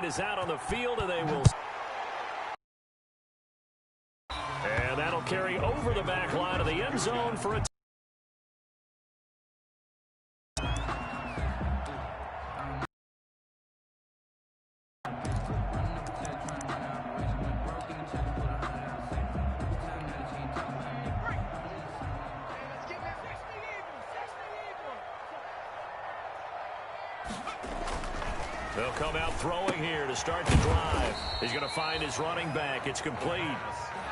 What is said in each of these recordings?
line is out on the field, and they will. And that'll carry over the back line of the end zone for a. They'll come out throwing here to start the drive. He's going to find his running back. It's complete.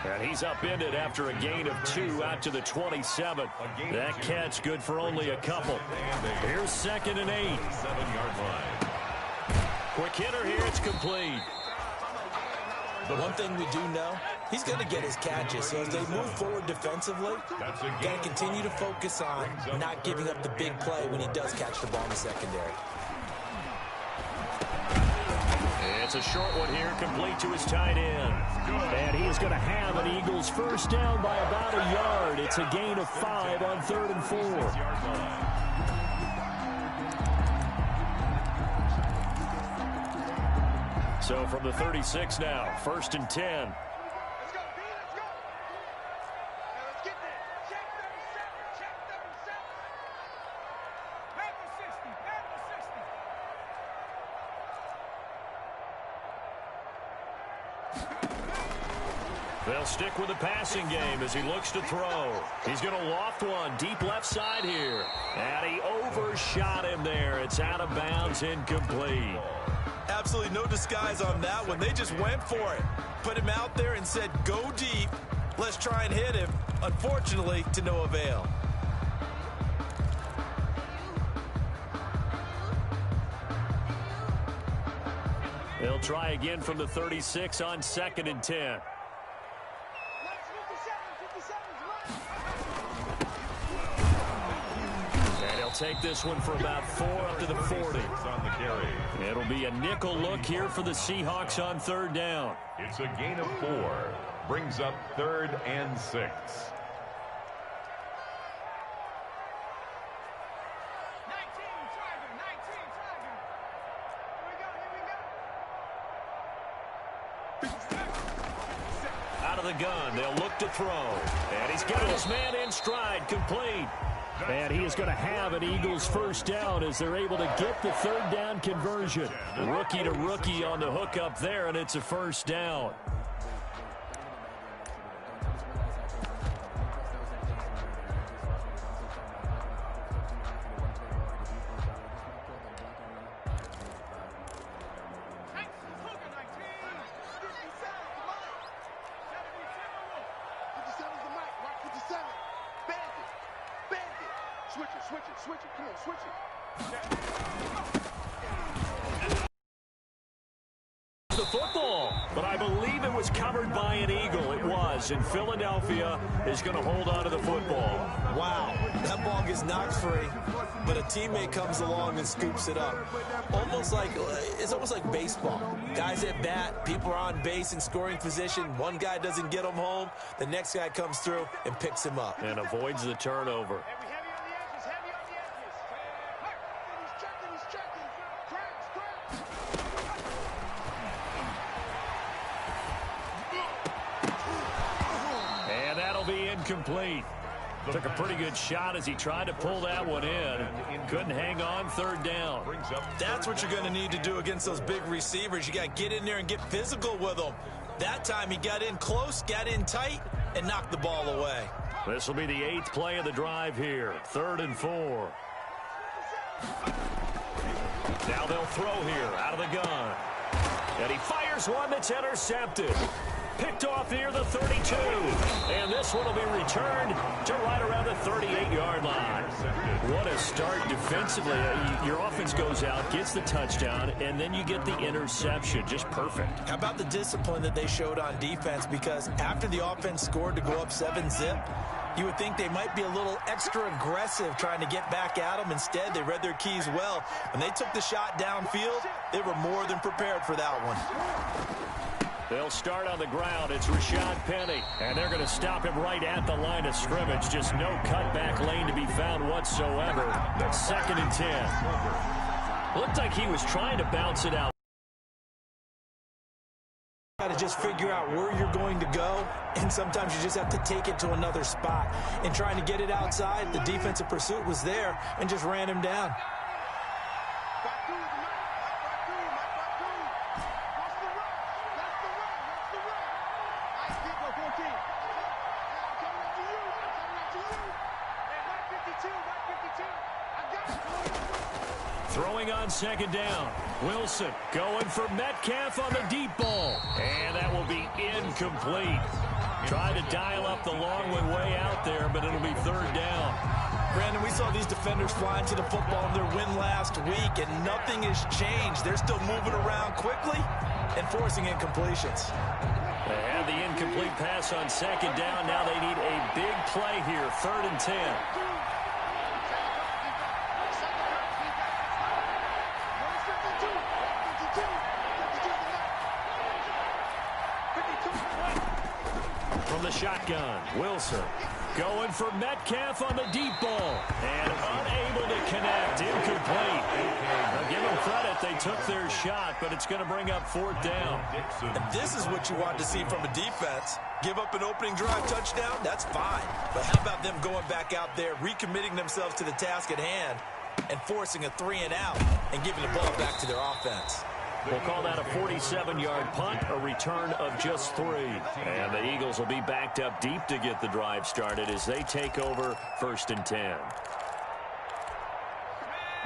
And he's upended after a gain of 2 out to the 27. That catch good for only a couple. Here's 2nd and 8. 7-yard line. Quick hitter here. It's complete. The one thing we do know, he's going to get his catches. So as they move forward defensively, got to continue to focus on not giving up the big play when he does catch the ball in the secondary. It's a short one here, complete to his tight end. And he is going to have an Eagles first down by about a yard. It's a gain of 5 on 3rd and 4. So from the 36 now, 1st and 10. They'll stick with the passing game as he looks to throw. He's going to loft one deep left side here. And he overshot him there. It's out of bounds, incomplete. Absolutely no disguise on that one. They just went for it. Put him out there and said, go deep. Let's try and hit him. Unfortunately, to no avail. They'll try again from the 36 on 2nd and 10. And he'll take this one for about 4 up to the 40. On the carry. It'll be a nickel look here for the Seahawks on 3rd down. It's a gain of 4. Brings up 3rd and 6. Out of the gun, they'll look to throw. And he's got his man in stride, complete. And he is going to have an Eagles first down as they're able to get the 3rd down conversion. Rookie to rookie on the hook up there, and it's a first down. Switch it, come on, switch it. The football, but I believe it was covered by an Eagle. It was, and Philadelphia is going to hold on to the football. Wow, that ball gets knocked free, but a teammate comes along and scoops it up. It's almost like baseball. Guys at bat, people are on base in scoring position. One guy doesn't get him home, the next guy comes through and picks him up. And avoids the turnover. Complete. Took a pretty good shot as he tried to pull that one in. Couldn't hang on 3rd down. That's what you're going to need to do against those big receivers. You got to get in there and get physical with them. That time he got in close, got in tight, and knocked the ball away. This will be the 8th play of the drive here. 3rd and 4. Now they'll throw here out of the gun. And he fires one that's intercepted. Picked off near the 32. And this one will be returned to right around the 38-yard line. What a start defensively. Your offense goes out, gets the touchdown, and then you get the interception. Just perfect. How about the discipline that they showed on defense? Because after the offense scored to go up 7-zip, you would think they might be a little extra aggressive trying to get back at them. Instead, they read their keys well. When they took the shot downfield, they were more than prepared for that one. They'll start on the ground. It's Rashad Penny. And they're going to stop him right at the line of scrimmage. Just no cutback lane to be found whatsoever. 2nd and 10. Looked like he was trying to bounce it out. just figure out where you're going to go, and sometimes you just have to take it to another spot. In trying to get it outside, the defensive pursuit was there and just ran him down. Throwing on second down. Wilson going for Metcalf on the deep ball. And that will be incomplete. Trying to dial up the long way out there, but it'll be third down. Brandon, we saw these defenders flying to the football in their win last week, and nothing has changed. They're still moving around quickly and forcing incompletions. They had the incomplete pass on second down. Now they need a big play here, 3rd and 10. From the shotgun, Wilson going for Metcalf on the deep ball and unable to connect. Incomplete. Now give them credit. They took their shot, but it's going to bring up 4th down. And this is what you want to see from a defense. Give up an opening drive touchdown, that's fine. But how about them going back out there, recommitting themselves to the task at hand, and forcing a 3-and-out and giving the ball back to their offense? We'll call that a 47-yard punt, a return of just 3. And the Eagles will be backed up deep to get the drive started as they take over 1st and 10.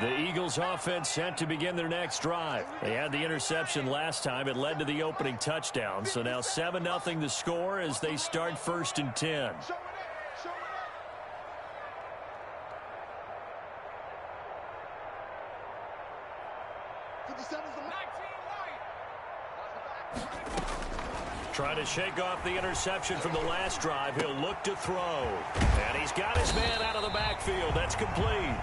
The Eagles offense set to begin their next drive. They had the interception last time. It led to the opening touchdown. So now 7-0 the score as they start 1st and 10. Trying to shake off the interception from the last drive. He'll look to throw. And he's got his man out of the backfield. That's complete.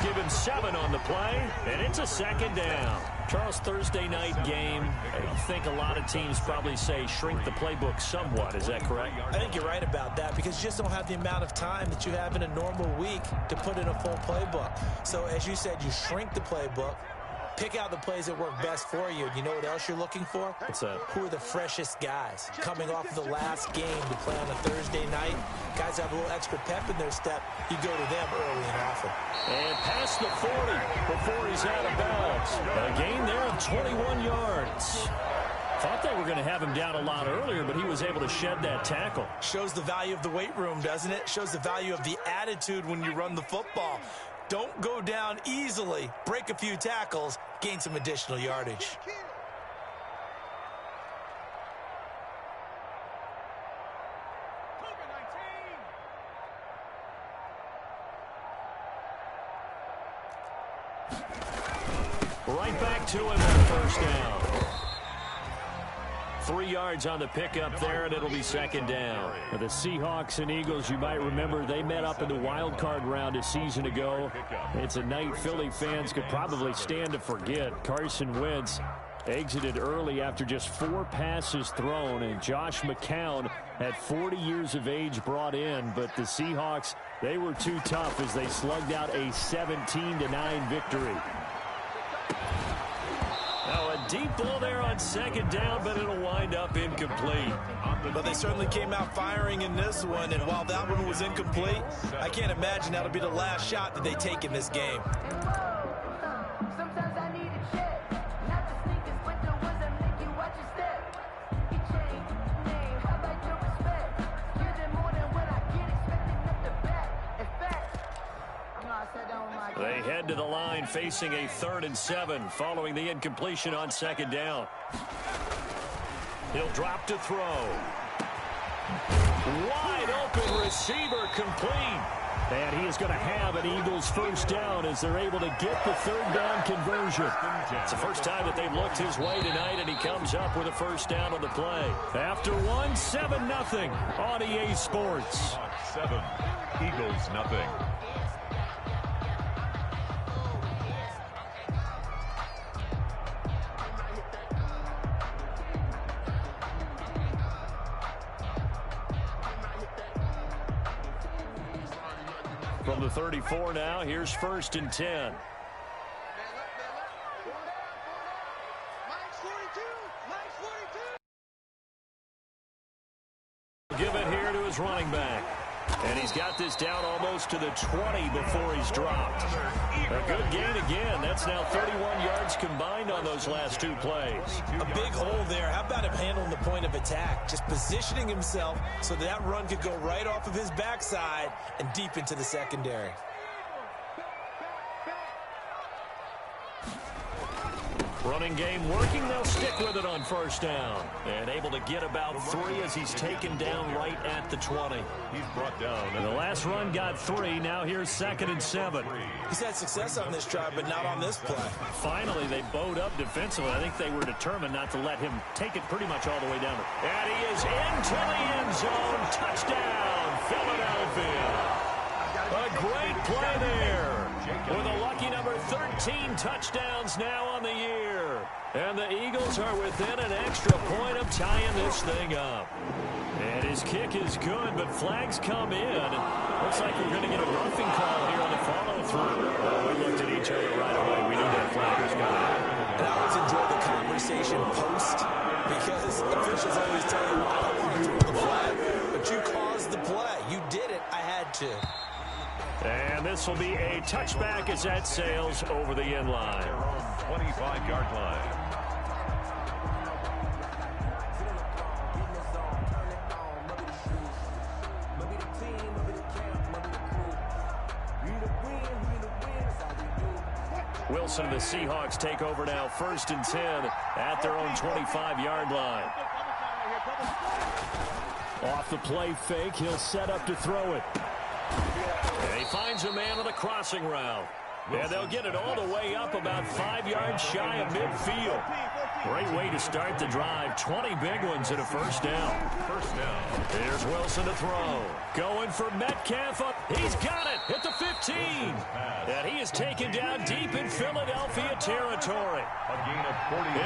Give him 7 on the play, and it's a 2nd down. Charles, Thursday night game, I think a lot of teams probably say shrink the playbook somewhat. Is that correct? I think you're right about that because you just don't have the amount of time that you have in a normal week to put in a full playbook. So as you said, you shrink the playbook. Pick out the plays that work best for you. You know what else you're looking for? What's that? Who are the freshest guys? Coming off of the last game to play on a Thursday night, guys have a little extra pep in their step. You go to them early and often. And past the 40 before he's out of bounds. A gain there of 21 yards. Thought they were going to have him down a lot earlier, but he was able to shed that tackle. Shows the value of the weight room, doesn't it? Shows the value of the attitude when you run the football. Don't go down easily. Break a few tackles, gain some additional yardage. Right back to him on 1st down. 3 yards on the pickup there, and it'll be 2nd down. The Seahawks and Eagles, you might remember, they met up in the wild card round a season ago. It's a night Philly fans could probably stand to forget. Carson Wentz exited early after just 4 passes thrown, and Josh McCown at 40 years of age brought in, but the Seahawks, they were too tough as they slugged out a 17-9 victory. Now a deep ball there on 2nd down, but it'll wind up incomplete. But they certainly came out firing in this one, and while that one was incomplete, I can't imagine that'll be the last shot that they take in this game. They head to the line facing a 3rd and 7 following the incompletion on 2nd down. He'll drop to throw. Wide open receiver complete. And he is going to have an Eagles 1st down as they're able to get the 3rd down conversion. It's the first time that they've looked his way tonight, and he comes up with a 1st down on the play. After 7-0 on EA Sports. 7, Eagles nothing. From the 34 now, here's 1st and 10. Give it here to his running back. And he's got this down almost to the 20 before he's dropped. A good gain again. That's now 31 yards combined on those last two plays. A big hole there. How about him handling the point of attack? Just positioning himself so that run could go right off of his backside and deep into the secondary. Running game working. They'll stick with it on first down. And able to get about 3 as he's taken down right at the 20. He's brought down. And the last run got 3. Now here's 2nd and 7. He's had success on this drive, but not on this play. Finally, they bowed up defensively. I think they were determined not to let him take it pretty much all the way down. And he is into the end zone. Touchdown, Philadelphia. A great play there. With a lucky number 13 touchdowns now on the year. And the Eagles are within an extra point of tying this thing up. And his kick is good, but flags come in. Looks like we're going to get a roughing call here on the follow-through. We looked at each other right away. We knew that flag was coming. And I always enjoy the conversation post, because officials always tell you, I don't want to throw the flag, but you caused the play. You did it. I had to. And this will be a touchback as that sails over the end line. 25-yard line. Wilson and the Seahawks take over now, 1st and 10 at their own 25-yard line. Off the play fake, he'll set up to throw it. And he finds a man on the crossing route. And they'll get it all the way up about 5 yards shy of midfield. Great way to start the drive. 20 big ones and a first down. Here's Wilson to throw. Going for Metcalf up. He's got it at the 15. And he is taken down deep in Philadelphia territory.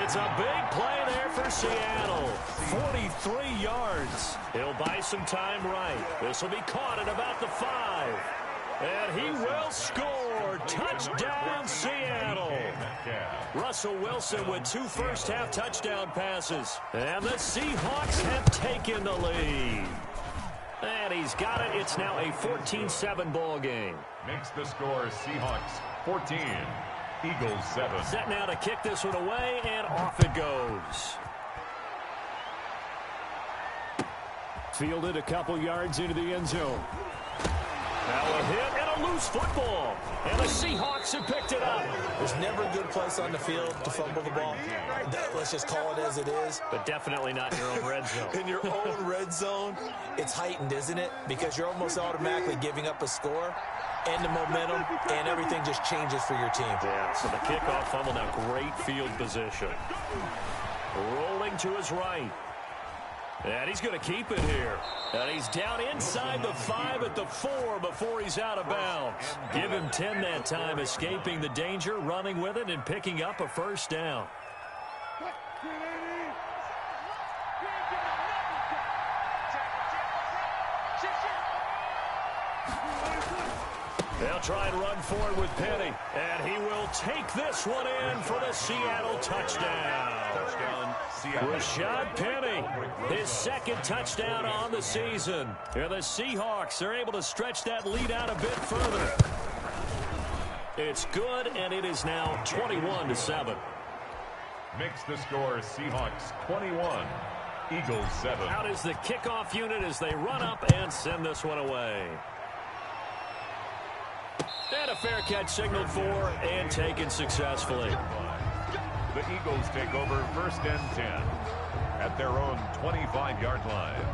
It's a big play there for Seattle. 43 yards. He'll buy some time right. This will be caught at about the 5. And he will score. Touchdown, Seattle. Russell Wilson with 2 first-half touchdown passes. And the Seahawks have taken the lead. And he's got it. It's now a 14-7 ball game. Makes the score Seahawks 14, Eagles 7. Set now to kick this one away, and off it goes. Fielded a couple yards into the end zone. Now a hit and a loose football. And the Seahawks have picked it up. There's never a good place on the field to fumble the ball. Let's just call it as it is. But definitely not in your own red zone. In your own red zone, it's heightened, isn't it? Because you're almost automatically giving up a score and the momentum, and everything just changes for your team. Yeah, so the kickoff fumble, now great field position. Rolling to his right. And he's going to keep it here. And he's down inside the 5 at the 4 before he's out of bounds. Give him 10 that time, escaping the danger, running with it, and picking up a first down. They'll try and run forward with Penny. And he will take this one in for the Seattle touchdown. Rashad Penny, his 2nd touchdown on the season. And the Seahawks are able to stretch that lead out a bit further. It's good, and it is now 21-7. Makes the score Seahawks 21, Eagles 7. Out is the kickoff unit as they run up and send this one away. And a fair catch signaled for and taken successfully. The Eagles take over 1st and 10 at their own 25-yard line.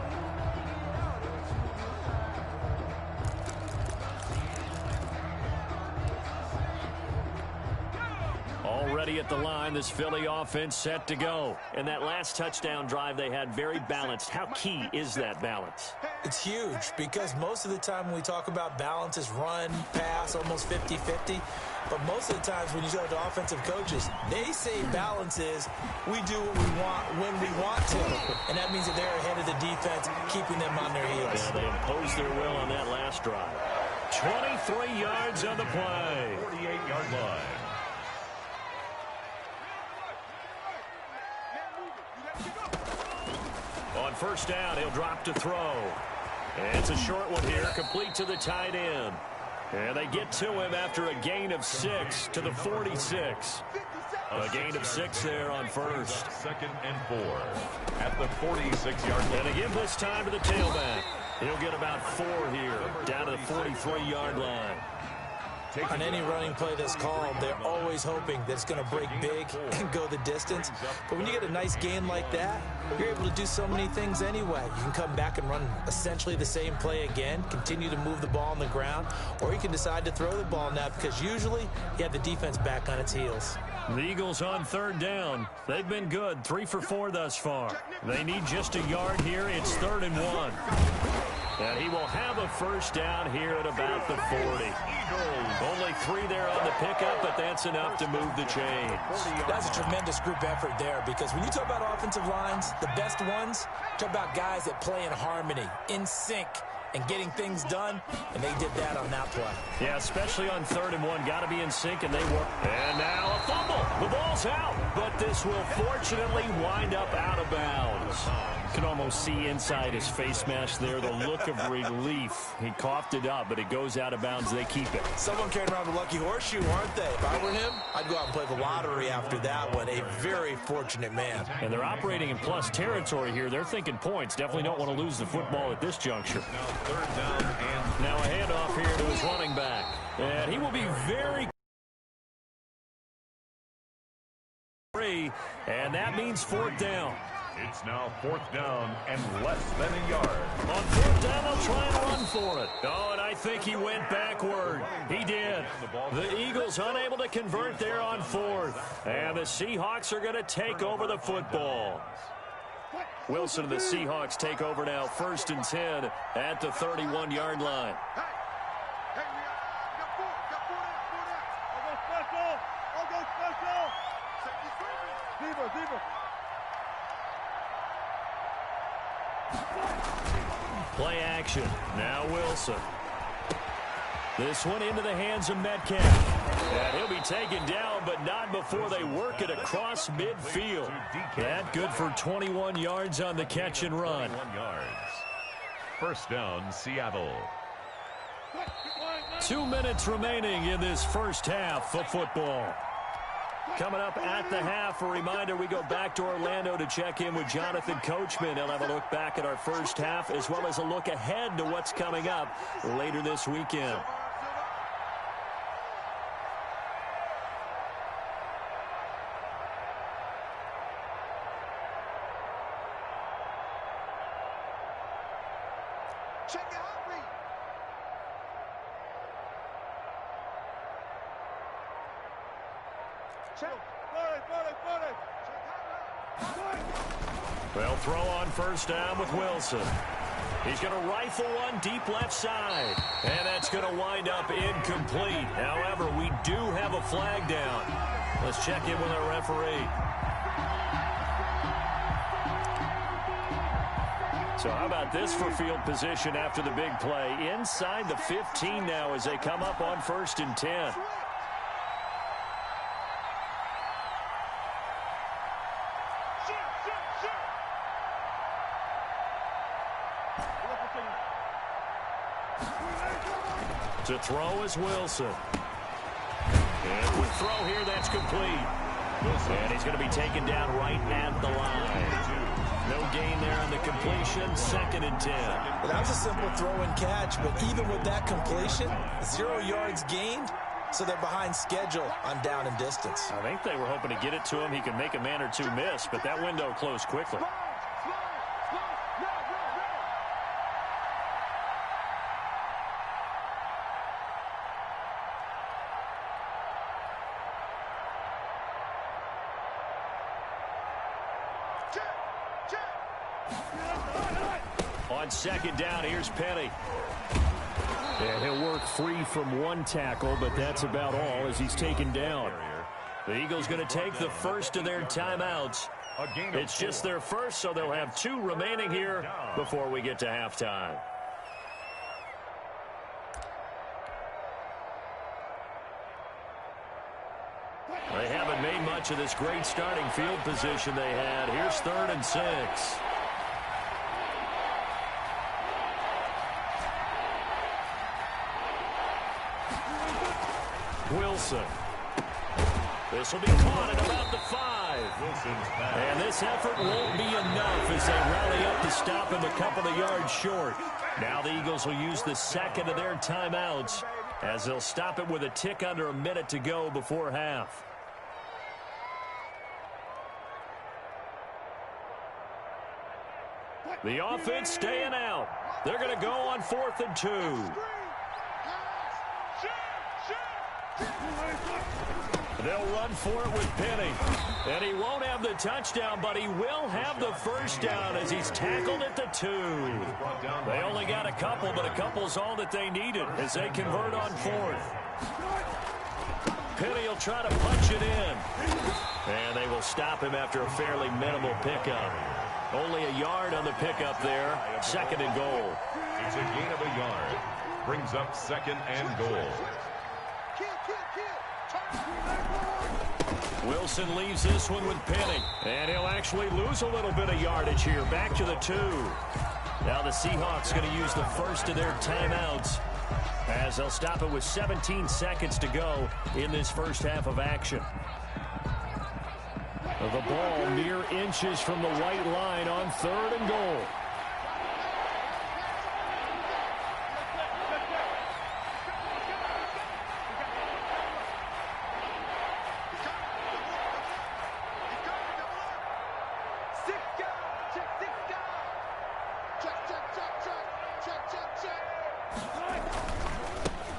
Already at the line, this Philly offense set to go. And that last touchdown drive they had very balanced. How key is that balance? It's huge, because most of the time when we talk about balance is run, pass, almost 50-50. But most of the times when you talk to offensive coaches, they say balance is we do what we want when we want to. And that means that they're ahead of the defense, keeping them on their heels. Yeah, they imposed their will on that last drive. 23 yards on the play. 48-yard line. On first down, he'll drop to throw. It's a short one here, complete to the tight end. And they get to him after a gain of 6 to the 46. A gain of 6 there on first. 2nd and 4 at the 46-yard line. And they give this time to the tailback. He'll get about 4 here, down to the 43-yard line. On any running play that's called, they're always hoping that it's going to break big and go the distance. But when you get a nice gain like that, you're able to do so many things anyway. You can come back and run essentially the same play again, continue to move the ball on the ground, or you can decide to throw the ball now because usually you have the defense back on its heels. The Eagles on third down. They've been good, 3 for 4 thus far. They need just a yard here. It's 3rd and 1. And he will have a first down here at about the 40. Only 3 there on the pickup, but that's enough to move the chains. That's a tremendous group effort there because when you talk about offensive lines, the best ones, talk about guys that play in harmony, in sync, and getting things done, and they did that on that play. Yeah, especially on 3rd and 1. Got to be in sync, and they work. And now a fumble. The ball's out, but this will fortunately wind up out of bounds. Can almost see inside his face mask there the look of relief. He coughed it up, but it goes out of bounds. They keep it. Someone carrying around a lucky horseshoe, aren't they? If I were him, I'd go out and play the lottery after that one. A very fortunate man. And they're operating in plus territory here. They're thinking points. Definitely don't want to lose the football at this juncture. Now 3rd down and Now a handoff here to his running back. And he will be very free, and that means 4th down. it's now 4th down and less than a yard. On 4th down, they'll try and run for it. Oh, and I think he went backward. He did. The Eagles unable to convert there on 4th. And the Seahawks are going to take over the football. Wilson and the Seahawks take over now, 1st and 10 at the 31-yard line. Play action. Now Wilson. This one into the hands of Metcalf. And he'll be taken down, but not before they work it across midfield. That good for 21 yards on the catch and run. 21 yards. 1st down, Seattle. 2 minutes remaining in this first half of football. Coming up at the half, a reminder, we go back to Orlando to check in with Jonathan Coachman. He'll have a look back at our first half as well as a look ahead to what's coming up later this weekend. Check your heart rate. Check. They'll throw on 1st down with Wilson. He's going to rifle one deep left side. And that's going to wind up incomplete. However, we do have a flag down. Let's check in with our referee. So how about this for field position after the big play? Inside the 15 now as they come up on 1st and 10. To throw is Wilson. And with throw here, that's complete. And he's going to be taken down right at the line. No gain there on the completion. 2nd and 10. Well, that was a simple throw and catch, but even with that completion, 0 yards gained, so they're behind schedule on down and distance. I think they were hoping to get it to him. He could make a man or two miss, but that window closed quickly. On 2nd down, here's Penny. And he'll work free from one tackle, but that's about all as he's taken down. The Eagles going to take the first of their timeouts. It's just their first, so they'll have 2 remaining here before we get to halftime. They haven't made much much of this great starting field position they had. Here's 3rd and 6. Wilson. This will be caught at about the 5. And this effort won't be enough as they rally up to stop him a couple of yards short. Now the Eagles will use the second of their timeouts as they'll stop it with a tick under a minute to go before half. The offense staying out. They're going to go on 4th and 2. They'll run for it with Penny. And he won't have the touchdown, but he will have the first down as he's tackled at the 2. They only got a couple, but a couple's all that they needed as they convert on 4th. Penny will try to punch it in. And they will stop him after a fairly minimal pickup. Only a yard on the pickup there. 2nd and goal. It's a gain of a yard. Brings up 2nd and goal. Wilson leaves this one with Penny. And he'll actually lose a little bit of yardage here. Back to the 2. Now the Seahawks going to use the first of their timeouts as they'll stop it with 17 seconds to go in this first half of action. The ball mere inches from the white line on 3rd and goal.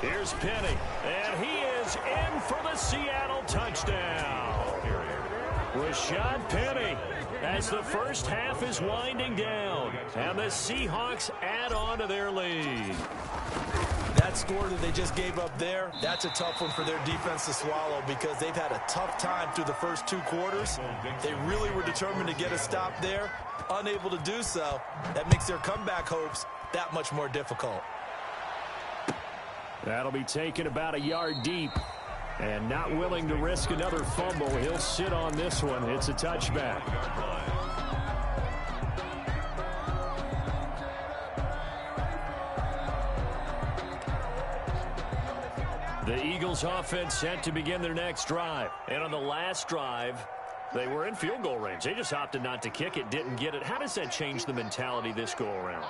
Here's Penny, and he is in for the Seattle touchdown. Rashad Penny as the first half is winding down, and the Seahawks add on to their lead. That score that they just gave up there, that's a tough one for their defense to swallow because they've had a tough time through the first 2 quarters. They really were determined to get a stop there, unable to do so. That makes their comeback hopes that much more difficult. That'll be taken about a yard deep. And not willing to risk another fumble, he'll sit on this one. It's a touchback. The Eagles offense set to begin their next drive. And on the last drive, they were in field goal range. They just opted not to kick it, didn't get it. How does that change the mentality this go around?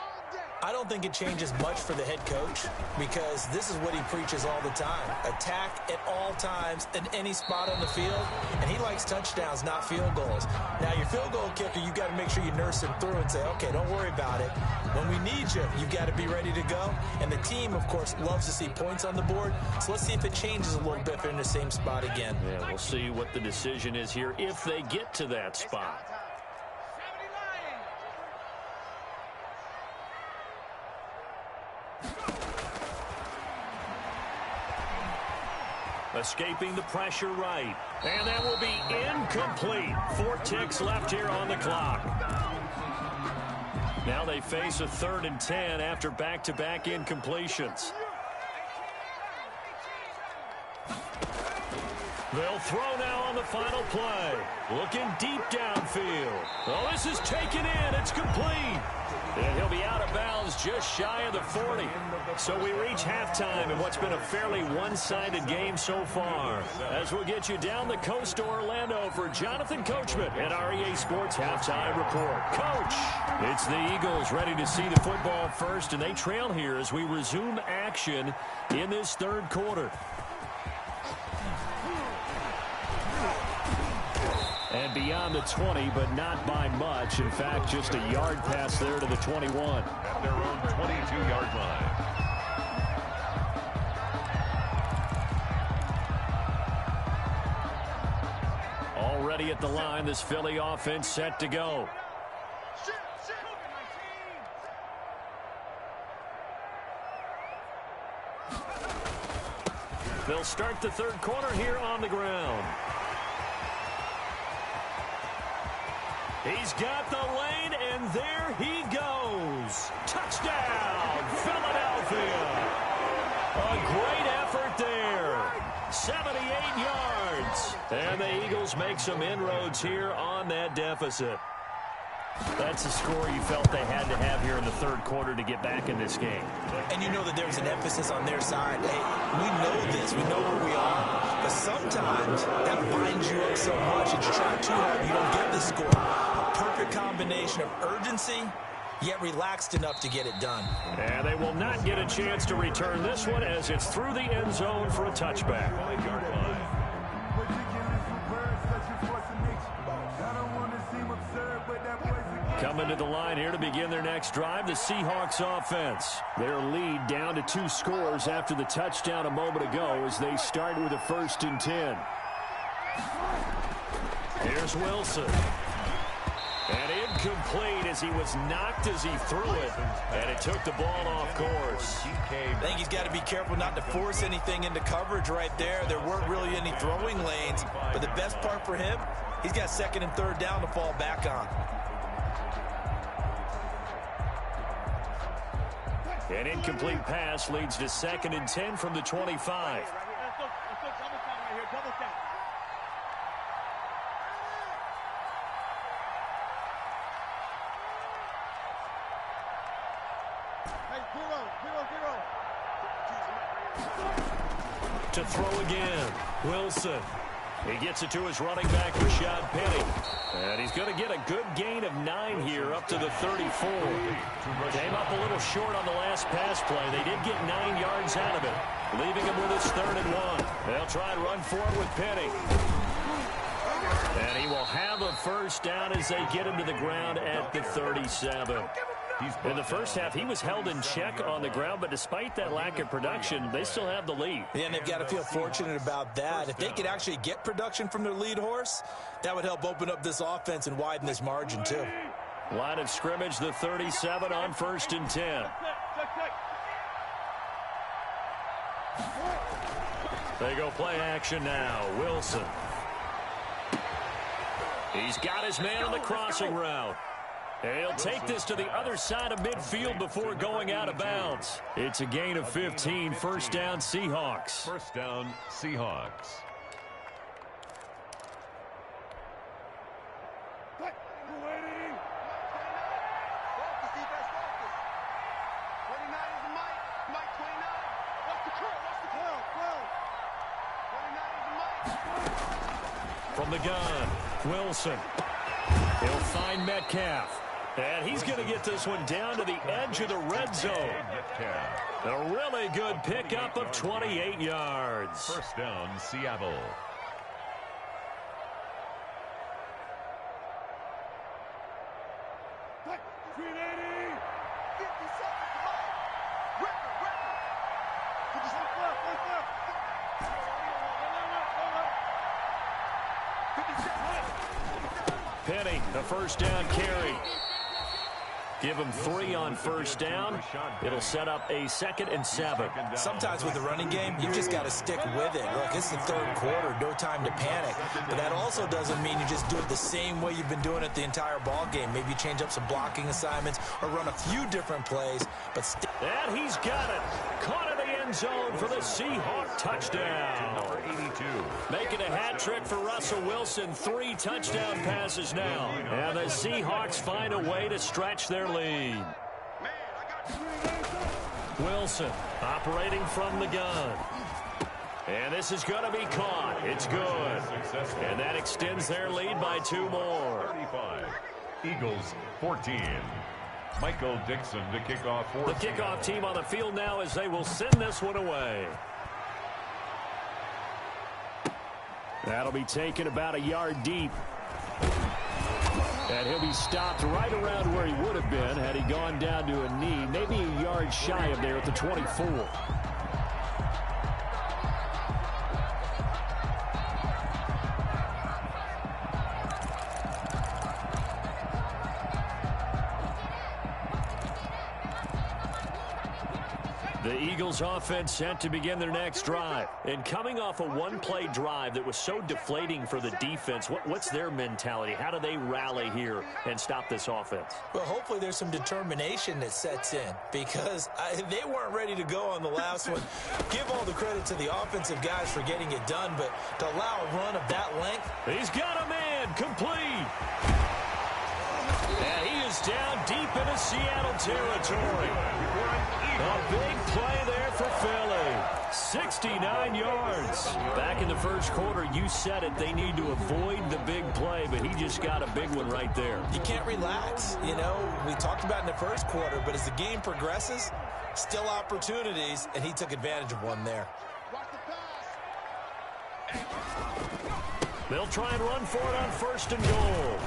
I don't think it changes much for the head coach because this is what he preaches all the time. Attack at all times in any spot on the field, and he likes touchdowns, not field goals. Now, your field goal kicker, you got to make sure you nurse him through and say, okay, don't worry about it. When we need you, you got to be ready to go. And the team, of course, loves to see points on the board, so let's see if it changes a little bit if they're in the same spot again. Yeah, we'll see what the decision is here if they get to that spot. Escaping the pressure right. And that will be incomplete. 4 ticks left here on the clock. Now they face a 3rd and 10 after back-to-back incompletions. They'll throw now on the final play. Looking deep downfield. Oh, this is taken in. It's complete. And he'll be out of bounds just shy of the 40. So we reach halftime in what's been a fairly one-sided game so far. As we'll get you down the coast to Orlando for Jonathan Coachman at our EA Sports Halftime Report. Coach, it's the Eagles ready to see the football first, and they trail here as we resume action in this 3rd quarter. And beyond the 20, but not by much. In fact, just a yard pass there to the 21. At their own 22-yard line. Already at the line, this Philly offense set to go. They'll start the 3rd quarter here on the ground. He's got the lane, and there he goes. Touchdown, Philadelphia. A great effort there. 78 yards. And the Eagles make some inroads here on that deficit. That's a score you felt they had to have here in the third quarter to get back in this game. And you know that there's an emphasis on their side. Hey, we know this. We know where we are. But sometimes that binds you up so much that you try too hard and you don't get the score. A perfect combination of urgency, yet relaxed enough to get it done. And they will not get a chance to return this one as it's through the end zone for a touchback. Coming to the line here to begin their next drive, the Seahawks offense. Their lead down to 2 scores after the touchdown a moment ago as they start with a 1st and 10. Here's Wilson. And incomplete as he was knocked as he threw it. And it took the ball off course. I think he's got to be careful not to force anything into coverage right there. There weren't really any throwing lanes. But the best part for him, he's got 2nd and 3rd down to fall back on. An incomplete pass leads to 2nd and 10 from the 25. To throw again, Wilson. He gets it to his running back, Rashad Penny. And he's going to get a good gain of 9 here up to the 34. Came up a little short on the last pass play. They did get 9 yards out of it, leaving him with his 3rd and 1. They'll try and run forward with Penny. And he will have a 1st down as they get him to the ground at the 37. In the first half, he was held in check on the ground, but despite that lack of production, they still have the lead. Yeah, and they've got to feel fortunate about that. If they could actually get production from their lead horse, that would help open up this offense and widen this margin, too. Line of scrimmage, the 37 on 1st and 10. They go play action now. Wilson. He's got his man on the crossing route. And he'll take this to the other side of midfield before going out of bounds. It's a gain of 15, 1st down Seahawks. 1st down Seahawks. From the gun, Wilson. He'll find Metcalf. And he's going to get this one down to the edge of the red zone. A really good pickup of 28 yards. 1st down, Seattle. Penny, a 1st down carry. Give him 3 on 1st down. It'll set up a 2nd and 7. Sometimes with the running game, you've just got to stick with it. Look, it's the 3rd quarter, no time to panic. But that also doesn't mean you just do it the same way you've been doing it the entire ball game. Maybe change up some blocking assignments or run a few different plays. But and he's got it. Caught in the end zone for the Seahawk touchdown. Number 82. Making a hat trick for Russell Wilson. 3 touchdown passes now. And the Seahawks find a way to stretch their lead. Wilson operating from the gun. And this is going to be caught. It's good. And that extends their lead by 2 more. 35. Eagles 14. Michael Dixon to kick off for the kickoff team on the field now as they will send this one away. That'll be taken about a yard deep. And he'll be stopped right around where he would have been had he gone down to a knee, maybe a yard shy of there at the 24. The Eagles offense set to begin their next drive. And coming off a one-play drive that was so deflating for the defense, what's their mentality? How do they rally here and stop this offense? Well, hopefully there's some determination that sets in because they weren't ready to go on the last one. Give all the credit to the offensive guys for getting it done, but to allow a run of that length. He's got a man complete. And he is down deep into Seattle territory. A big play there for Philly. 69 yards. Back in the first quarter, you said it, they need to avoid the big play, but he just got a big one right there. You can't relax. You know, we talked about in the first quarter, but as the game progresses, still opportunities, and he took advantage of one there. They'll try and run for it on 1st and goal.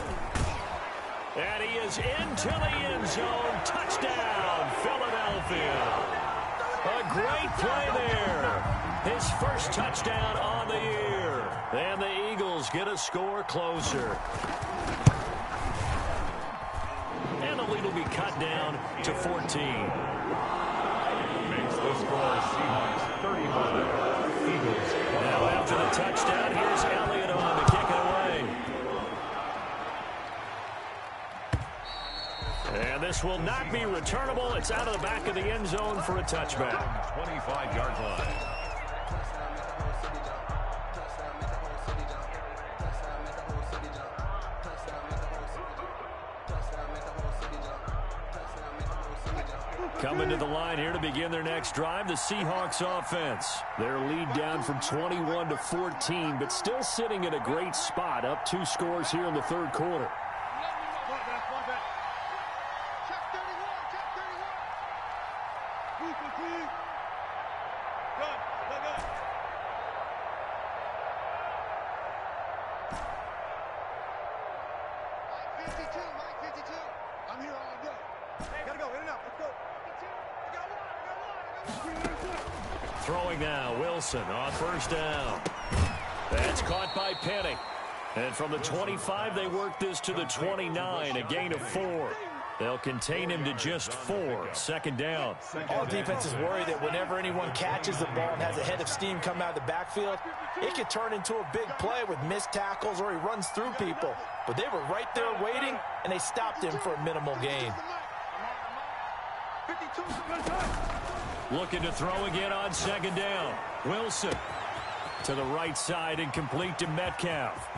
And he is into the end zone. Touchdown, Philadelphia. A great play there. His first touchdown on the year. And the Eagles get a score closer. And the lead will be cut down to 14. Makes the score Seahawks 35. Eagles. Now after the touchdown, here's Elliott on to kick it away. And this will not be returnable. It's out of the back of the end zone for a touchback. 25-yard line. Coming to the line here to begin their next drive, the Seahawks offense. Their lead down from 21 to 14, but still sitting in a great spot, up 2 scores here in the third quarter. Throwing now, Wilson on 1st down. That's caught by Penny. And from the 25, they work this to the 29, a gain of 4. They'll contain him to just 4. 2nd down. All defenses worry that whenever anyone catches the ball and has a head of steam come out of the backfield, it could turn into a big play with missed tackles or he runs through people. But they were right there waiting, and they stopped him for a minimal gain. Looking to throw again on 2nd down. Wilson to the right side and complete to Metcalf.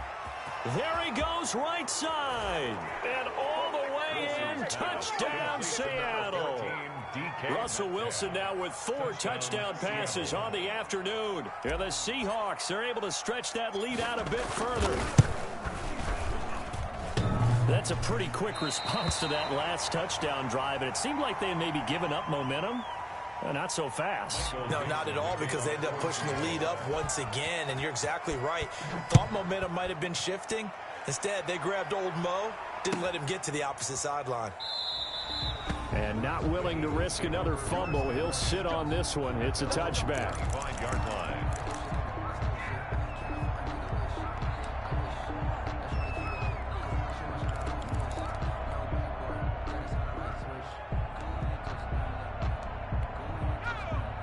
There he goes, right side. And all the way in, touchdown Seattle. Russell Wilson now with 4 touchdown passes on the afternoon. And the Seahawks are able to stretch that lead out a bit further. That's a pretty quick response to that last touchdown drive, and it seemed like they may be giving up momentum. Not so fast. No, not at all, because they ended up pushing the lead up once again, and you're exactly right. Thought momentum might have been shifting. Instead, they grabbed old Mo, didn't let him get to the opposite sideline. And not willing to risk another fumble, he'll sit on this one. It's a touchback. 5-yard line.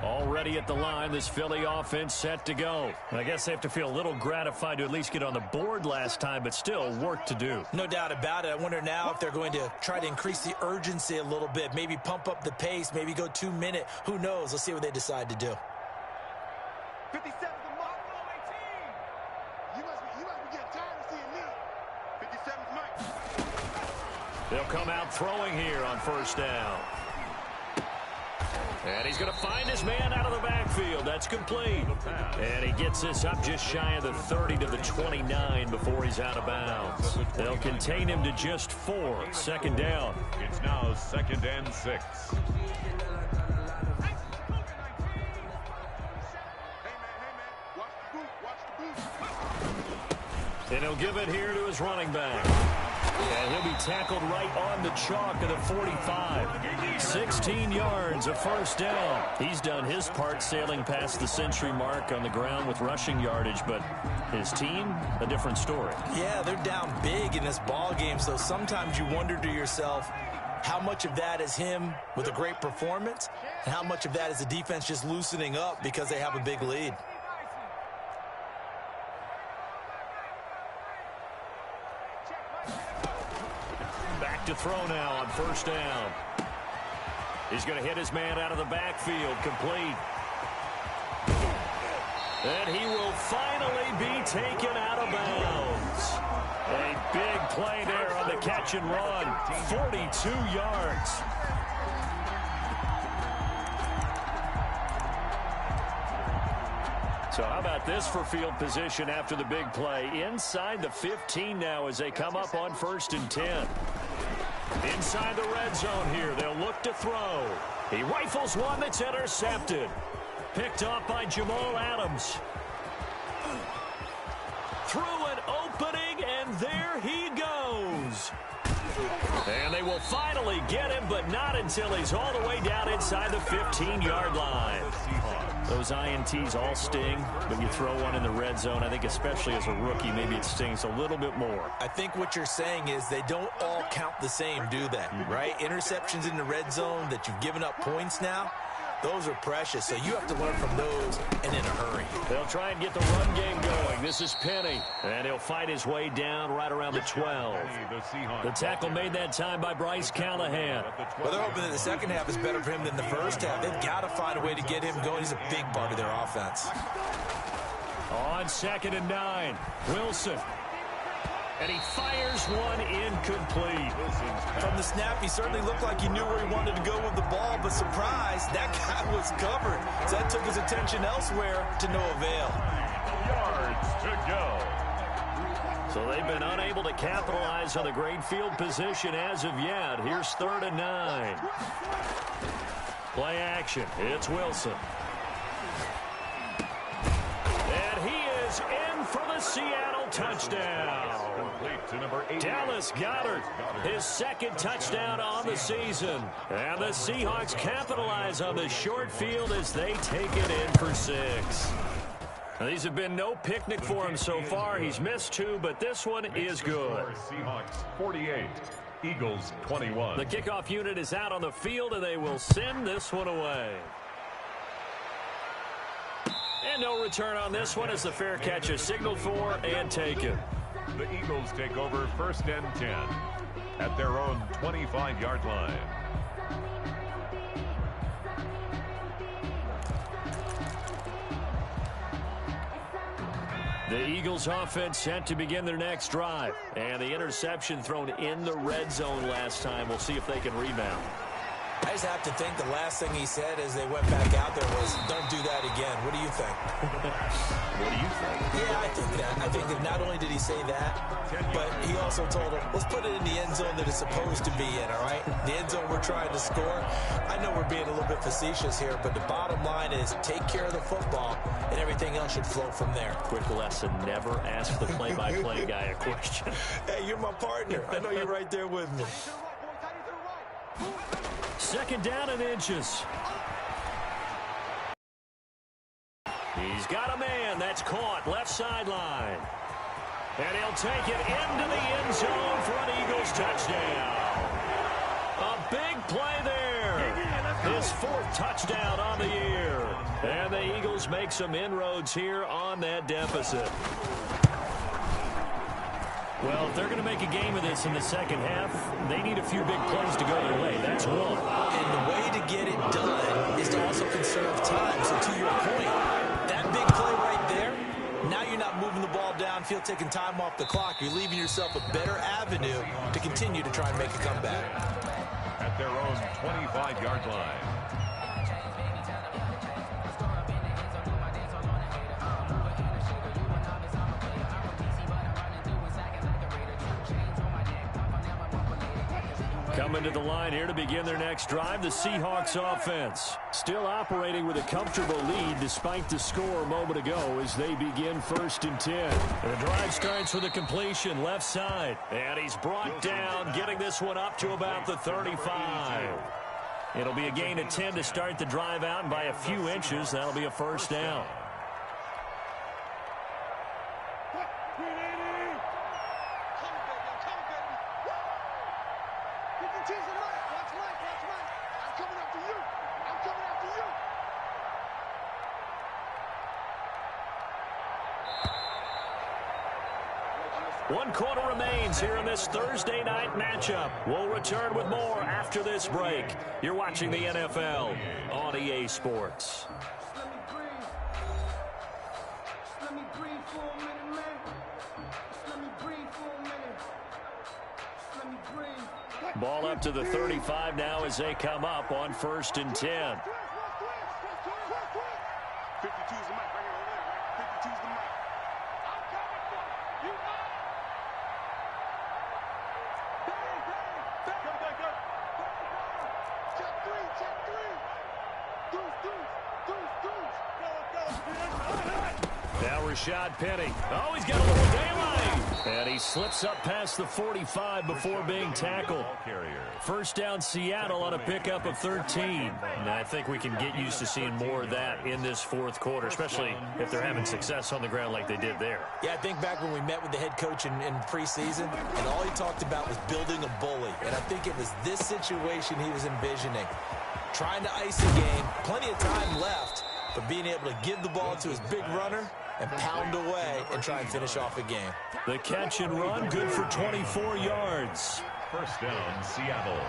Already at the line, this Philly offense set to go. I guess they have to feel a little gratified to at least get on the board last time, but still work to do. No doubt about it. I wonder now if they're going to try to increase the urgency a little bit, maybe pump up the pace, maybe go 2-minute. Who knows? Let's see what they decide to do. 57 the mark. 18. You must be getting tired of seeing me. 57's Mike. They'll come out throwing here on 1st down. And he's going to find his man out of the backfield. That's complete. And he gets this up just shy of the 30 to the 29 before he's out of bounds. They'll contain him to just 4. 2nd down. It's now 2nd and 6. And he'll give it here to his running back. And he'll be tackled right on the chalk of the 45. 16 yards, a 1st down. He's done his part sailing past the century mark on the ground with rushing yardage, but his team, a different story. Yeah, they're down big in this ball game, so sometimes you wonder to yourself, How much of that is him with a great performance, and how much of that is the defense just loosening up because they have a big lead? Back to throw now on first down. He's going to hit his man out of the backfield, complete. And he will finally be taken out of bounds. A big play there on the catch and run. 42 yards. So how about this for field position after the big play? Inside the 15 now as they come up on 1st and 10. Inside the red zone here. They'll look to throw. He rifles one that's intercepted. Picked off by Jamal Adams. Through an opening, and there he goes. And they will finally get him, but not until he's all the way down inside the 15-yard line. Those INTs all sting, but you throw one in the red zone, I think especially as a rookie, maybe it stings a little bit more. I think what you're saying is they don't all count the same, do they? Right? Interceptions in the red zone that you've given up points now, those are precious, so you have to learn from those and in a hurry. They'll try and get the run game going. This is Penny, and he'll fight his way down right around the 12. The tackle made that time by Bryce Callahan. Well, they're hoping that the second half is better for him than the first half. They've got to find a way to get him going. He's a big part of their offense. On 2nd and 9, Wilson. And he fires one incomplete. From the snap, he certainly looked like he knew where he wanted to go with the ball, but surprise, that guy was covered. So that took his attention elsewhere to no avail. Yards to go. So they've been unable to capitalize on the great field position as of yet. Here's 3rd and 9. Play action. It's Wilson. And he is in for the Seattle touchdown. Dallas Goedert, his 2nd touchdown on the season. And the Seahawks capitalize on the short field as they take it in for 6. Now, these have been no picnic for him so far. He's missed 2, but this one is good. Seahawks 48, Eagles 21. The kickoff unit is out on the field, and they will send this one away. And no return on this one as the fair catch is signaled for and taken. The Eagles take over 1st and 10 at their own 25-yard line. The Eagles offense set to begin their next drive. And the interception thrown in the red zone last time. We'll see if they can rebound. I just have to think the last thing he said as they went back out there was, don't do that again. What do you think? What do you think? Yeah, I think that. I think that not only did he say that, but he also told him, let's put it in the end zone that it's supposed to be in, all right? The end zone we're trying to score. I know we're being a little bit facetious here, but the bottom line is take care of the football, and everything else should flow from there. Quick lesson, never ask the play-by-play guy a question. Hey, you're my partner. I know you're right there with me. 2nd down and inches. He's got a man that's caught left sideline. And he'll take it into the end zone for an Eagles touchdown. A big play there. His 4th touchdown on the year. And the Eagles make some inroads here on that deficit. Well, if they're going to make a game of this in the second half, they need a few big plays to go their way. That's one. And the way to get it done is to also conserve time. So to your point, that big play right there, now you're not moving the ball downfield, taking time off the clock. You're leaving yourself a better avenue to continue to try and make a comeback. At their own 25-yard line. Coming to the line here to begin their next drive, the Seahawks offense. Still operating with a comfortable lead despite the score a moment ago as they begin 1st and 10. The drive starts with a completion left side. And he's brought down, getting this one up to about the 35. It'll be a gain of 10 to start the drive out, and by a few inches, that'll be a 1st down. One quarter remains here in this Thursday night matchup. We'll return with more after this break. You're watching the NFL on EA Sports. Ball up to the 35 now as they come up on 1st and 10. 52's the mic right here, over there, right? 52's the mic. I'm coming for you. Check three. Deuce. Now Rashad Penny. Oh, he's got a little daylight. And he slips up past the 45 before being tackled. First down Seattle on a pickup of 13. And I think we can get used to seeing more of that in this fourth quarter, especially if they're having success on the ground like they did there. Yeah, I think back when we met with the head coach in preseason, and all he talked about was building a bully. And I think it was this situation he was envisioning. Trying to ice the game, plenty of time left, but being able to give the ball to his big runner and pound away and try and finish off a game. The catch and run, good for 24 yards. First down, Seattle.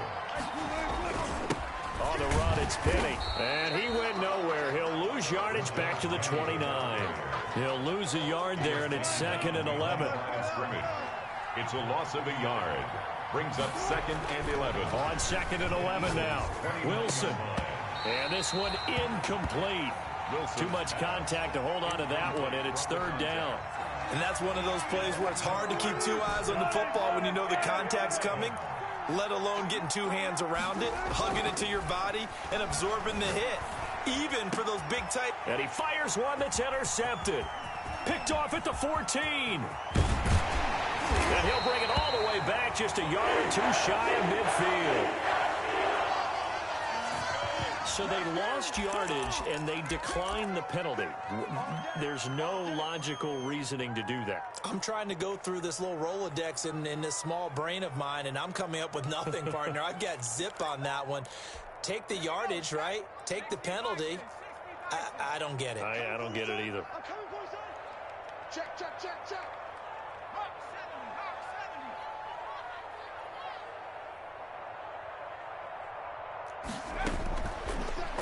On the run, it's Penny. And he went nowhere. He'll lose yardage back to the 29. He'll lose a yard there, and it's 2nd and 11. Scrimmage. It's a loss of a yard. Brings up 2nd and 11. On 2nd and 11 now. Wilson. And this one incomplete. Too much contact to hold on to that one, and it's 3rd down. And that's one of those plays where it's hard to keep two eyes on the football when you know the contact's coming, let alone getting two hands around it, hugging it to your body, and absorbing the hit, even for those big tight. And he fires one that's intercepted. Picked off at the 14. And he'll bring it all the way back, just a yard or two shy of midfield. So they lost yardage, and they declined the penalty. There's no logical reasoning to do that. I'm trying to go through this little Rolodex in this small brain of mine, and I'm coming up with nothing, partner. I've got zip on that one. Take the yardage, right? Take the penalty. I don't get it. I don't get it either. Check.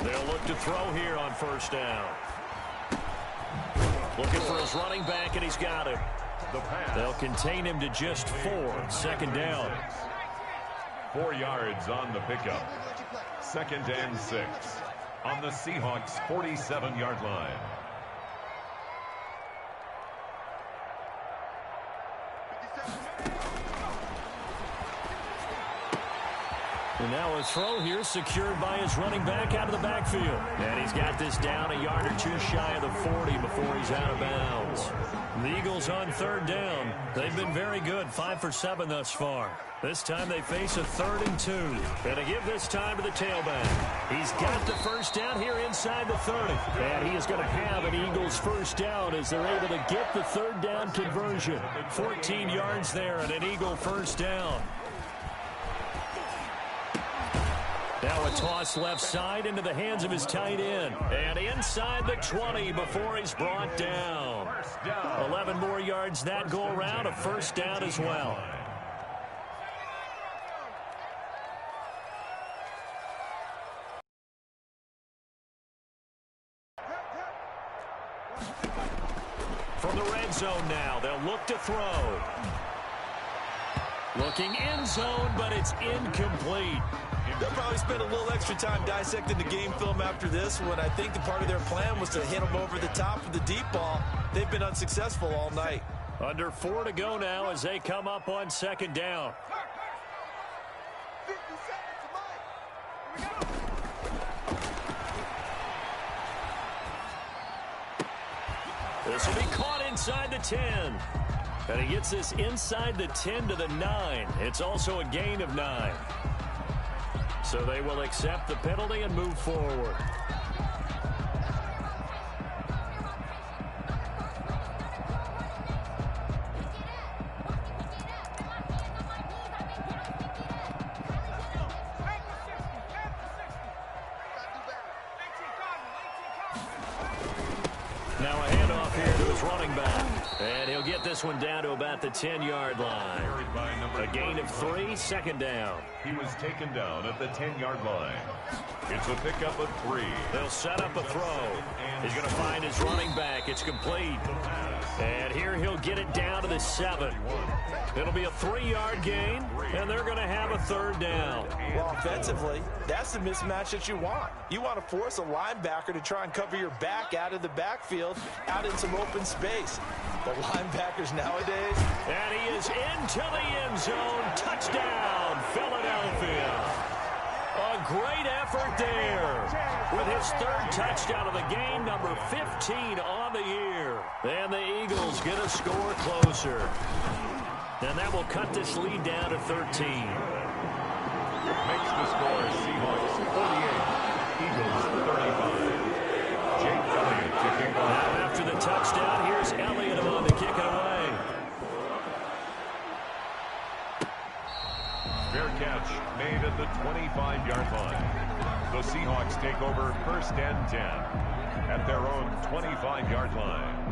They'll look to throw here on 1st down. Looking for his running back, and he's got it. They'll contain him to just 4. 2nd down. 4 yards on the pickup. 2nd and 6. On the Seahawks' 47-yard line. And now a throw here secured by his running back out of the backfield. And he's got this down a yard or two shy of the 40 before he's out of bounds. The Eagles on 3rd down. They've been very good, 5 for 7 thus far. This time they face a 3rd and 2. And to give this time to the tailback. He's got the 1st down here inside the 30. And he is going to have an Eagles 1st down as they're able to get the 3rd down conversion. 14 yards there and an Eagle 1st down. Now a toss left side into the hands of his tight end. And inside the 20 before he's brought down. 11 more yards that go around, a 1st down as well. From the red zone now, they'll look to throw. Looking end zone, but it's incomplete. They'll probably spend a little extra time dissecting the game film after this one. I think the part of their plan was to hit them over the top of the deep ball. They've been unsuccessful all night. Under 4 to go now as they come up on 2nd down. 50 seconds, Mike. This will be caught inside the 10. And he gets this inside the 10 to the 9. It's also a gain of 9. So they will accept the penalty and move forward. Eagles running back. And he'll get this one down to about the 10-yard line. A gain of 3, second down. He was taken down at the 10-yard line. It's a pickup of 3. They'll set up a throw. He's going to find his running back. It's complete. And here he'll get it down to the 7. It'll be a 3-yard gain, and they're going to have a third down. Well, offensively, that's the mismatch that you want. You want to force a linebacker to try and cover your back out of the backfield, out in some open space. The linebackers nowadays. And he is into the end zone. Touchdown, Philadelphia. A great effort there with his third touchdown of the game, number 15 on the year. And the Eagles get a score closer. And that will cut this lead down to 13. Makes the score Seahawks 48, Eagles 35. Jake Elliott to kick off. Now after the touchdown, here's Elliott on to kick it away. Fair catch made at the 25-yard line. The Seahawks take over first and 10 at their own 25-yard line.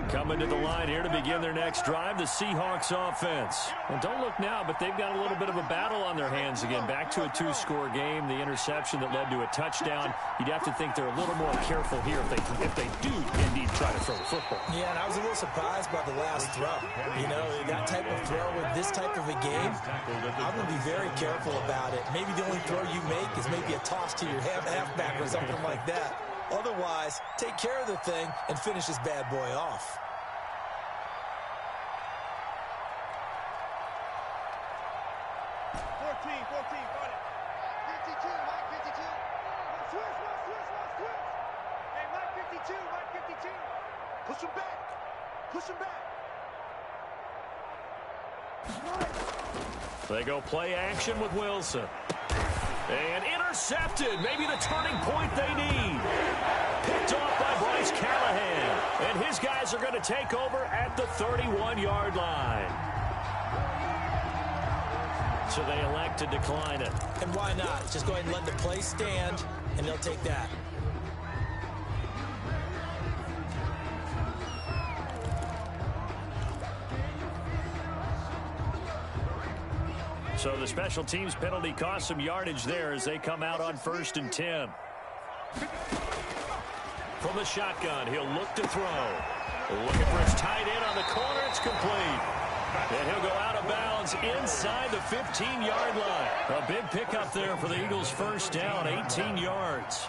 Coming to the line here to begin their next drive, the Seahawks offense. And don't look now, but they've got a little bit of a battle on their hands again. Back to a 2-score game, the interception that led to a touchdown. You'd have to think they're a little more careful here if they do indeed try to throw the football. Yeah, and I was a little surprised by the last throw. You know, that type of throw with this type of a game, I'm going to be very careful about it. Maybe the only throw you make is maybe a toss to your halfback or something like that. Otherwise, take care of the thing and finish this bad boy off. Push him back. Push him back. They go play action with Wilson. And intercepted. Maybe the turning point they need. Picked off by Bryce Callahan. And his guys are going to take over at the 31-yard line. So they elect to decline it. And why not? Just go ahead and let the play stand, and they'll take that. So the special teams penalty cost some yardage there as they come out on 1st and 10. From the shotgun, he'll look to throw. Looking for his tight end on the corner. It's complete. And he'll go out of bounds inside the 15-yard line. A big pickup there for the Eagles' first down, 18 yards.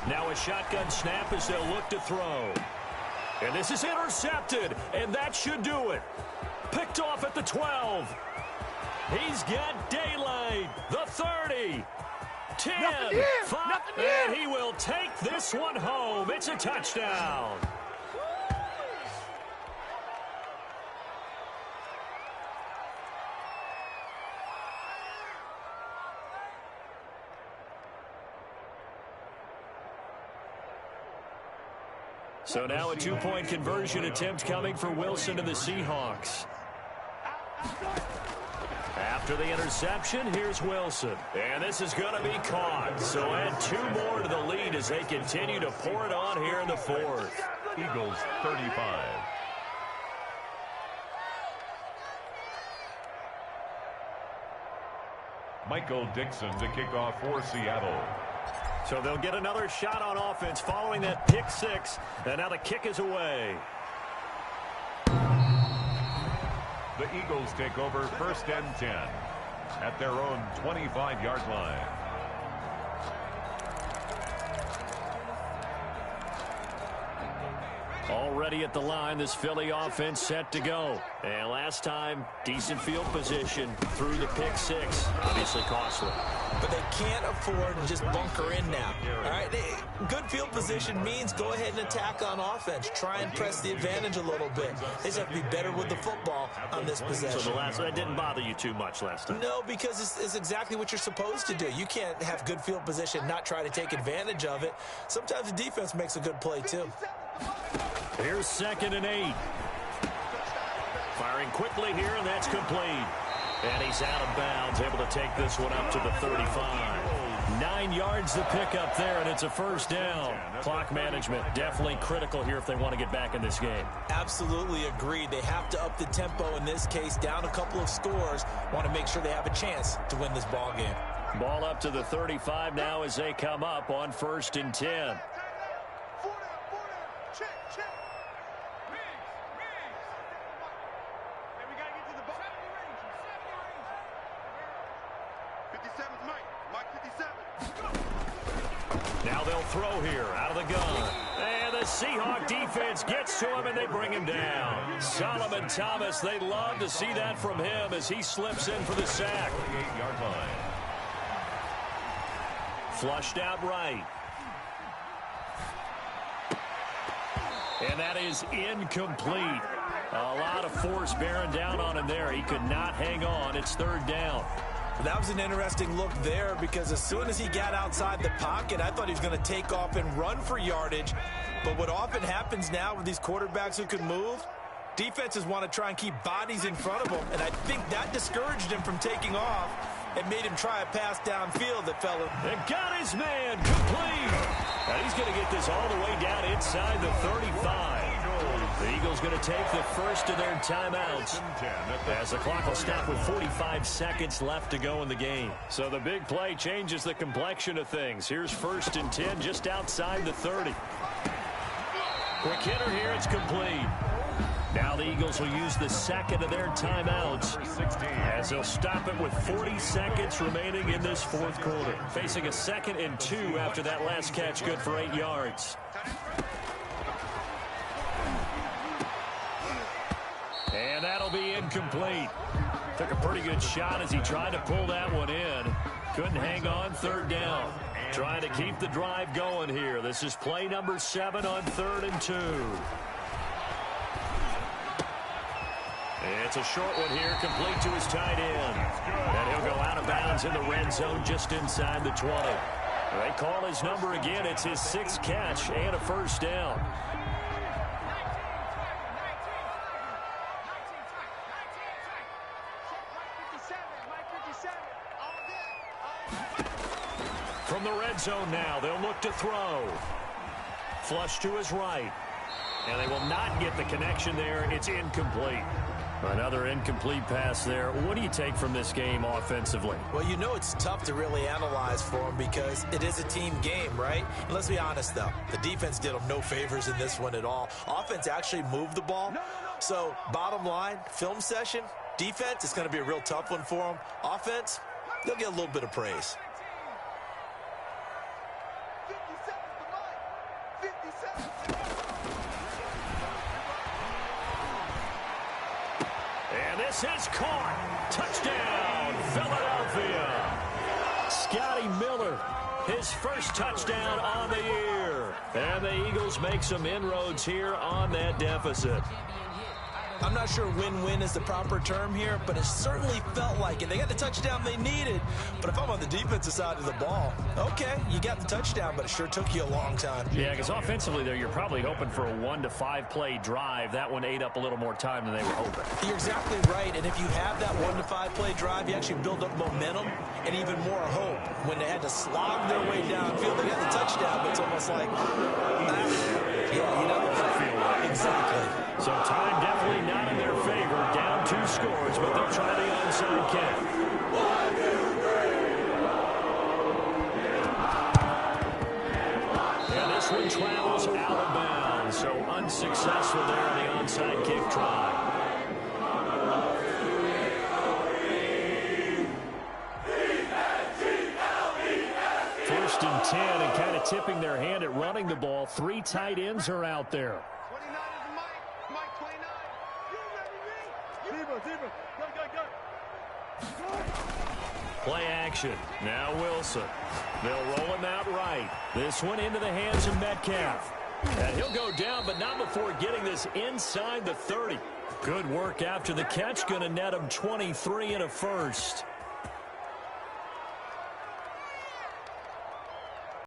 Now a shotgun snap as they'll look to throw. And this is intercepted, and that should do it. Picked off at the 12. He's got daylight. The 30. 10. 5. And he will take this one home. It's a touchdown. So now a 2-point conversion attempt coming for Wilson and the Seahawks. After the interception, here's Wilson. And this is going to be caught. So add 2 more to the lead as they continue to pour it on here in the 4th. Eagles 35. Michael Dixon to kick off for Seattle. So they'll get another shot on offense following that pick 6. And now the kick is away. The Eagles take over first and 10 at their own 25-yard line. Already at the line, this Philly offense set to go. And last time, decent field position through the pick 6. Obviously costly. But they can't afford to just bunker in now. All right, good field position means go ahead and attack on offense. Try and press the advantage a little bit. They just have to be better with the football on this possession. So that didn't bother you too much last time? No, because it's exactly what you're supposed to do. You can't have good field position, not try to take advantage of it. Sometimes the defense makes a good play, too. Here's 2nd and 8. Firing quickly here, and that's complete. And he's out of bounds, able to take this one up to the 35. 9 yards to pick up there, and it's a first down. Clock management definitely critical here if they want to get back in this game. Absolutely agreed. They have to up the tempo in this case, down a couple of scores. Want to make sure they have a chance to win this ball game. Ball up to the 35 now as they come up on 1st and 10. Now they'll throw here out of the gun. And the Seahawk defense gets to him, and they bring him down. Solomon Thomas, they love to see that from him as he slips in for the sack. 48-yard line. Flushed out right. And that is incomplete. A lot of force bearing down on him there. He could not hang on. It's 3rd down. That was an interesting look there because as soon as he got outside the pocket, I thought he was going to take off and run for yardage. But what often happens now with these quarterbacks who can move, defenses want to try and keep bodies in front of them. And I think that discouraged him from taking off and made him try a pass downfield that fell in. And got his man complete. And he's going to get this all the way down inside the 35. The Eagles going to take the first of their timeouts as the clock will stop with 45 seconds left to go in the game. So the big play changes the complexion of things. Here's 1st and 10 just outside the 30. Quick hitter here. It's complete. Now the Eagles will use the second of their timeouts as they'll stop it with 40 seconds remaining in this 4th quarter. Facing a 2nd and 2 after that last catch, good for 8 yards. And that'll be incomplete. Took a pretty good shot as he tried to pull that one in. Couldn't hang on. 3rd down. Trying to keep the drive going here. This is play number 7 on 3rd and 2. It's a short one here, complete to his tight end. And he'll go out of bounds in the red zone just inside the 20. They call his number again. It's his 6th catch and a first down. From the red zone now, they'll look to throw. Flush to his right. And they will not get the connection there. It's incomplete. Another incomplete pass there. What do you take from this game offensively? Well, you know it's tough to really analyze for them because it is a team game, right? And let's be honest, though. The defense did them no favors in this one at all. Offense actually moved the ball. So, bottom line, film session, defense, it's going to be a real tough one for them. Offense, they'll get a little bit of praise. This is caught. Touchdown, Philadelphia. Scotty Miller, his first touchdown on the year. And the Eagles make some inroads here on that deficit. I'm not sure win-win is the proper term here, but it certainly felt like it. They got the touchdown they needed, but if I'm on the defensive side of the ball, okay, you got the touchdown, but it sure took you a long time. Yeah, because offensively, though, you're probably hoping for a 1 to 5 play drive. That one ate up a little more time than they were hoping. You're exactly right, and if you have that 1 to 5 play drive, you actually build up momentum and even more hope. When they had to slog their way downfield, they got the touchdown, but it's almost like, yeah, you know, exactly. So time definitely not in their favor. Down 2 scores, but they'll try the onside kick. And this one travels out of bounds, so unsuccessful there on the onside kick try. First and 10, and kind of tipping their hand at running the ball. 3 tight ends are out there. Play action. Now Wilson. They'll roll him out right. This one into the hands of Metcalf. And he'll go down, but not before getting this inside the 30. Good work after the catch. Going to net him 23 and a first.